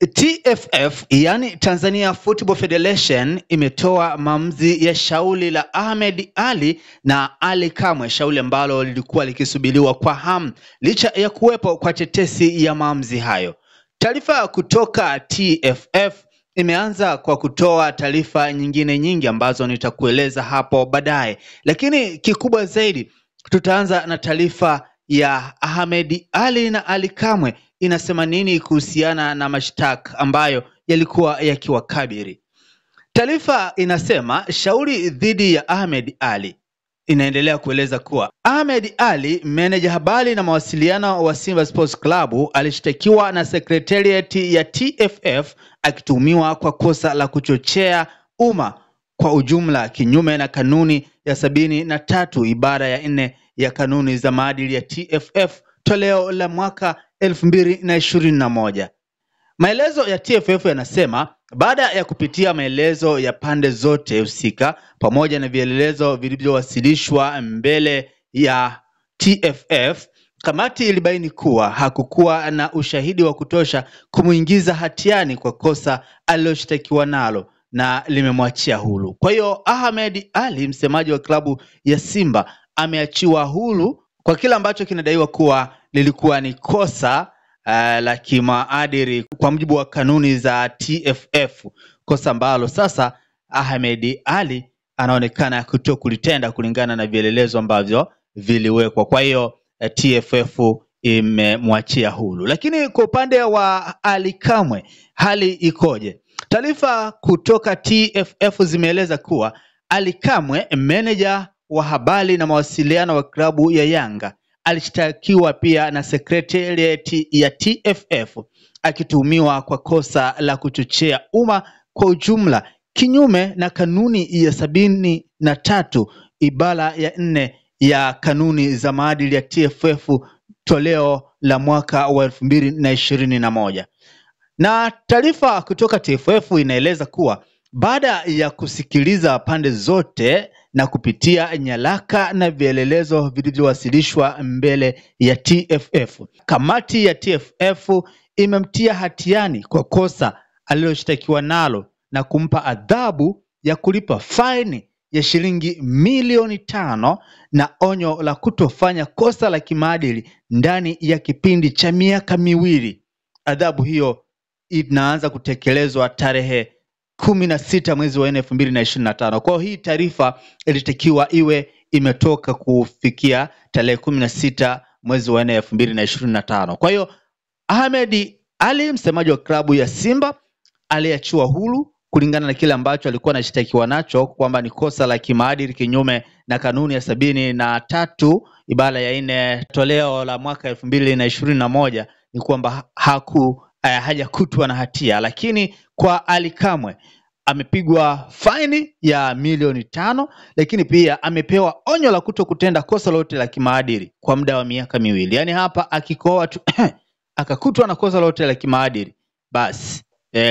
TFF yani Tanzania Football Federation imetoa maamuzi ya shauri la Ahmed Ally na Ally Kamwe, shauri ambalo lilikuwa likisubiriwa kwa hamu licha ya kuwepo kwa tetesi ya maamuzi hayo. Taarifa kutoka TFF imeanza kwa kutoa taarifa nyingi ambazo nitakueleza hapo baadaye, lakini kikubwa zaidi tutaanza na taarifa ya Ahmed Ally na Ally Kamwe inasema nini kuhusiana na mashtaka ambayo yalikuwa yakiwakabili. Taarifa inasema shauri dhidi ya Ahmed Ally inaendelea kueleza kuwa Ahmed Ally, meneja habari na mawasiliano wa Simba Sports Club, alishtakiwa na secretariat ya TFF akituhumiwa kwa kosa la kuchochea umma kwa ujumla kinyume na kanuni ya 73 ibara ya 4 ya kanuni za maadili ya TFF toleo la mwaka 2021. Maelezo ya TFF yanasema baada ya kupitia maelezo ya pande zote husika pamoja na vielelezo vilivyowasilishwa mbele ya TFF, kamati ilibaini kuwa hakukuwa na ushahidi wa kutosha kumuingiza hatiani kwa kosa aliloshtakiwa nalo na limemwachia huru. Kwa hiyo Ahmed Ally, msemaji wa klabu ya Simba, ameachiwa huru kwa kile ambacho kinadaiwa kuwa lilikuwa ni kosa la kimaadili kwa mujibu wa kanuni za TFF, kosa ambalo sasa Ahmed Ally anaonekana kutokulitenda kulingana na vielelezo ambavyo viliwekwa. Kwa hiyo TFF imemwachia huru. Lakini kwa upande wa Ally Kamwe hali ikoje? Taarifa kutoka TFF zimeeleza kuwa Ally Kamwe, meneja wa habari na mawasiliano wa klabu ya Yanga, alishtakiwa pia na secretariat ya TFF akituhumiwa kwa kosa la kuchochea umma kwa ujumla kinyume na kanuni ya 73 ibara ya 4 ya kanuni za maadili ya TFF toleo la mwaka wa 2021. Na taarifa kutoka TFF inaeleza kuwa baada ya kusikiliza pande zote na kupitia nyaraka na vielelezo vilivyowasilishwa mbele ya TFF, kamati ya TFF imemtia hatiani kwa kosa aliloshtakiwa nalo na kumpa adhabu ya kulipa faini ya shilingi milioni 5 na onyo la kutofanya kosa la kimaadili ndani ya kipindi cha miaka 2. Adhabu hiyo inaanza kutekelezwa tarehe 16 mwezi wa 4 2025. Kwa hii taarifa ilitakiwa iwe imetoka kufikia tarehe 16 mwezi wa 4 2025. Kwa hiyo Ahmed Ally, msemaji wa klabu ya Simba, aliachiwa huru kulingana na kile ambacho alikuwa anashtakiwa nacho kwamba ni kosa la kimaadili kinyume na kanuni ya 73 ibara ya 4 toleo la mwaka 2021, ni kwamba hajakutwa na hatia. Lakini kwa Ally Kamwe amepigwa faini ya milioni 5, lakini pia amepewa onyo la kutokutenda kosa lote la kimaadili kwa muda wa miaka 2. Yaani hapa akikoa tu akakutwa na kosa lote la kimaadili, basi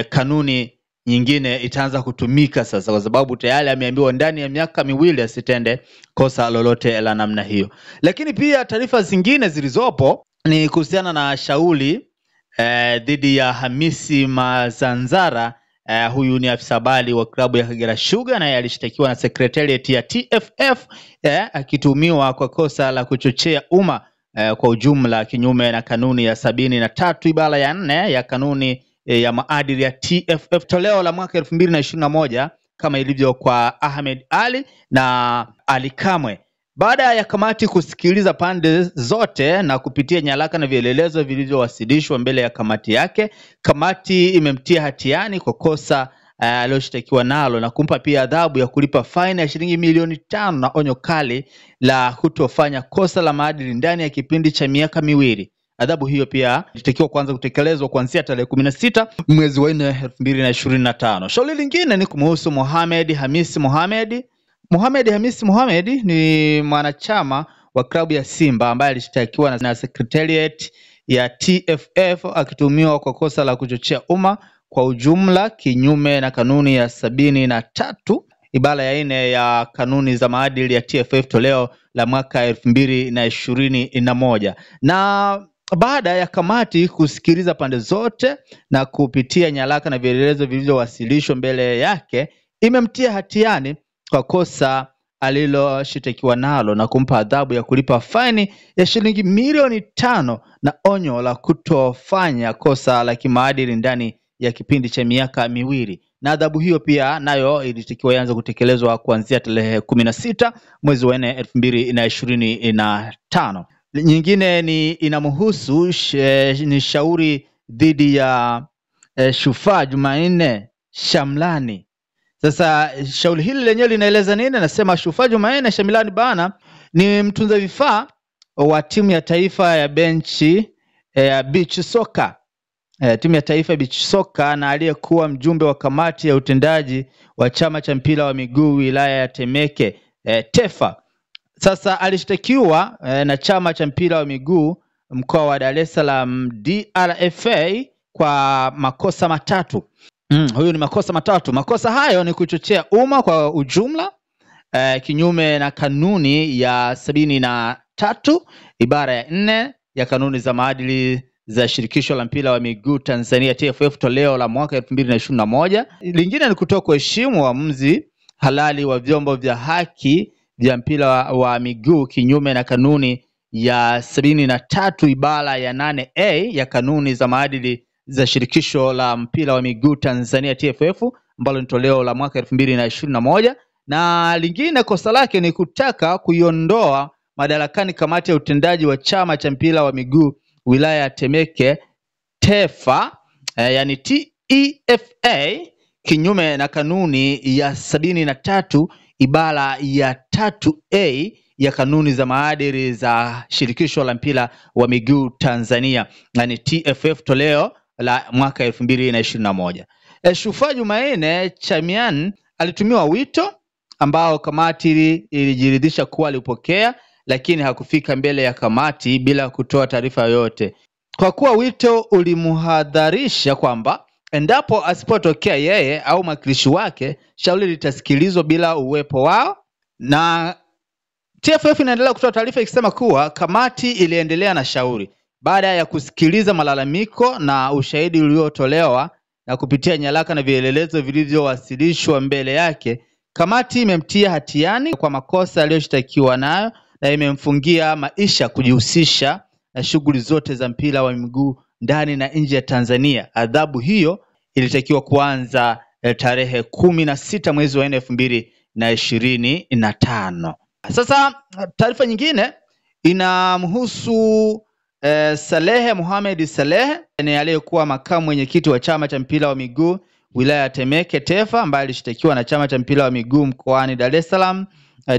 kanuni nyingine itaanza kutumika sasa, kwa sababu tayari ameambiwa ndani ya miaka 2 asitende kosa lolote la namna hiyo. Lakini pia taarifa zingine zilizopo ni kuhusiana na shauri dhidi ya Hamisi Mazanzara. Huyu ni afisa habari wa klabu ya Kagera Sugar, na alishtakiwa na secretariat ya TFF akituhumiwa kwa kosa la kuchochea umma kwa ujumla kinyume na kanuni ya 73 ibara ya 4 ya kanuni ya maadili ya TFF toleo la mwaka 2021, kama ilivyo kwa Ahmed Ally na Ally Kamwe. Baada ya kamati kusikiliza pande zote na kupitia nyaraka na vielelezo vilivyowasilishwa mbele ya kamati yake, kamati imemtia hatiani kwa kosa aliloshtakiwa nalo na kumpa pia adhabu ya kulipa faini ya shilingi milioni 5 na onyo kali la kutofanya kosa la maadili ndani ya kipindi cha miaka 2. Adhabu hiyo pia ilitakiwa kuanza kutekelezwa kuanzia tarehe 16 mwezi wa 4 2025. Shauri lingine ni kumhusu Mohamed Hamisi Mohamed. Mohamed Hamisi Mohamed ni mwanachama wa klabu ya Simba ambaye alishtakiwa na secretariat ya TFF akituhumiwa kwa kosa la kuchochea umma kwa ujumla kinyume na kanuni ya 73 ibara ya 4 ya kanuni za maadili ya TFF toleo la mwaka 2021. Na baada ya kamati kusikiliza pande zote na kupitia nyaraka na vielelezo vilivyowasilishwa mbele yake, imemtia hatiani kwa kosa aliloshitakiwa nalo na kumpa adhabu ya kulipa faini ya shilingi milioni 5 na onyo la kutofanya kosa la kimaadili ndani ya kipindi cha miaka 2. Na adhabu hiyo pia nayo ilitakiwa ianze kutekelezwa kuanzia tarehe 16 mwezi wa 4 2025. Nyingine ni inamhusu ni shauri dhidi ya Shufaa Jumanne Shamlani. Sasa shauri hili lenyewe linaeleza nini? Nasema Shufaa Jumanne Shamlani bana ni mtunza vifaa wa timu ya taifa ya benchi beach soccer. Timu ya taifa ya beach soccer na aliyekuwa mjumbe wa kamati ya utendaji wa chama cha mpira wa miguu wilaya ya Temeke TEFA. Sasa alishtakiwa na chama cha mpira wa miguu mkoa wa Dar es Salaam DRFA kwa makosa matatu. Huyu ni makosa matatu. Makosa hayo ni kuchochea umma kwa ujumla, kinyume na kanuni ya 73 ibara ya 4 ya kanuni za maadili za shirikisho la mpira wa miguu Tanzania TFF toleo la mwaka 2021. Lingine ni kutoa kuheshimu uamuzi halali wa vyombo vya haki vya mpira wa miguu kinyume na kanuni ya 73 ibara ya 8A ya kanuni za maadili za shirikisho la mpira wa miguu Tanzania TFF ambalo ni toleo la mwaka 2021. Na lingine kosa lake ni kutaka kuiondoa madarakani kamati ya utendaji wa chama cha mpira wa miguu wilaya ya Temeke TEFA, yani TEFA, kinyume na kanuni ya 73 ibara ya 3A ya kanuni za maadili za shirikisho la mpira wa miguu Tanzania, yani TFF toleo la mwaka 2021. Shufaa Jumanne Chamian alitumiwa wito ambao kamati ilijiridhisha kuwa alipokea, lakini hakufika mbele ya kamati bila kutoa taarifa yoyote. Kwa kuwa wito ulimhadharisha kwamba endapo asipotokea yeye au mwakilishi wake, shauri litasikilizwa bila uwepo wao. Na TFF inaendelea kutoa taarifa ikisema kuwa kamati iliendelea na shauri baada ya kusikiliza malalamiko na ushahidi uliotolewa na kupitia nyaraka na vielelezo vilivyowasilishwa mbele yake. Kamati imemtia hatiani kwa makosa aliyoshtakiwa nayo na imemfungia maisha kujihusisha na shughuli zote za mpira wa miguu ndani na nje ya Tanzania. Adhabu hiyo ilitakiwa kuanza tarehe 16 mwezi wa 4 2025. Sasa taarifa nyingine inamhusu Salehe Mohamed Salehe, ni aliyekuwa makamu mwenyekiti wa chama cha mpira wa miguu wilaya ya Temeke TEFA, ambaye alishtakiwa na chama cha mpira wa miguu mkoani Dar es Salaam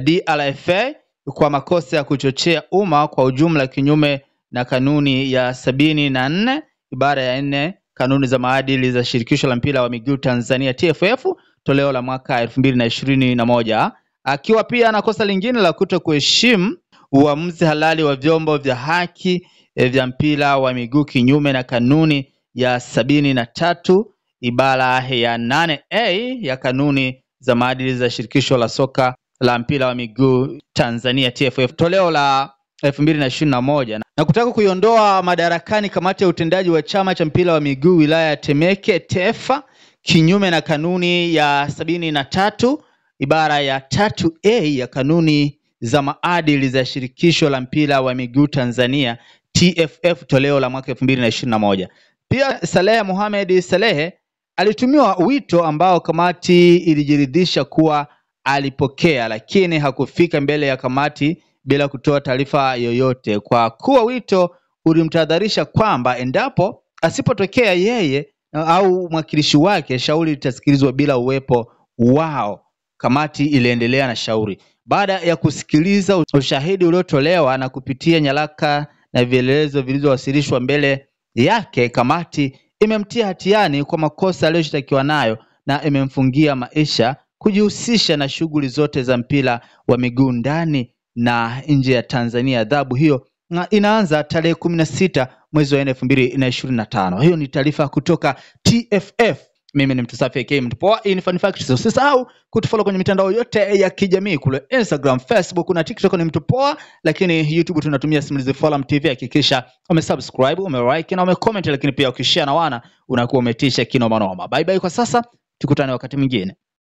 DRFA kwa makosa ya kuchochea umma kwa ujumla kinyume na kanuni ya 74 ibara ya 4 kanuni za maadili za shirikisho la mpira wa miguu Tanzania TFF toleo la mwaka 2021, akiwa pia na kosa lingine la kutokuheshimu uamuzi halali wa vyombo vya haki vya mpira wa miguu kinyume na kanuni ya 73 ibara ya 8A ya kanuni za maadili za shirikisho la soka la mpira wa miguu Tanzania TFF toleo la 2021, na kutaka kuiondoa madarakani kamati ya utendaji wa chama cha mpira wa miguu wilaya ya Temeke TEFA kinyume na kanuni ya 73 ibara ya 3A ya kanuni za maadili za shirikisho la mpira wa miguu Tanzania TFF toleo la mwaka 2021. Pia Salehe Mohamed Salehe alitumiwa wito ambao kamati ilijiridhisha kuwa alipokea, lakini hakufika mbele ya kamati bila kutoa taarifa yoyote. Kwa kuwa wito ulimtahadharisha kwamba endapo asipotokea yeye au mwakilishi wake, shauri litasikilizwa bila uwepo wao, kamati iliendelea na shauri. Baada ya kusikiliza ushahidi uliotolewa na kupitia nyaraka na vielelezo vilivyowasilishwa mbele yake, kamati imemtia hatiani kwa makosa aliyoshtakiwa nayo na imemfungia maisha kujihusisha na shughuli zote za mpira wa miguu ndani na nje ya Tanzania. Adhabu hiyo inaanza tarehe 16 mwezi wa 4 2025. Hiyo ni taarifa kutoka TFF. Mimi ni Mtusafi aka Mtupoa. Hii ni Fun Facts. Usisahau kutufollow kwenye mitandao yote ya kijamii kule Instagram, Facebook na TikTok ni Mtupoa, lakini YouTube tunatumia Simulizi Forum TV. Hakikisha umesubscribe, umelike na umecomment, lakini pia ukishare na wana unakuwa umetisha kinoma noma. Bye bye kwa sasa, tukutane wakati mwingine.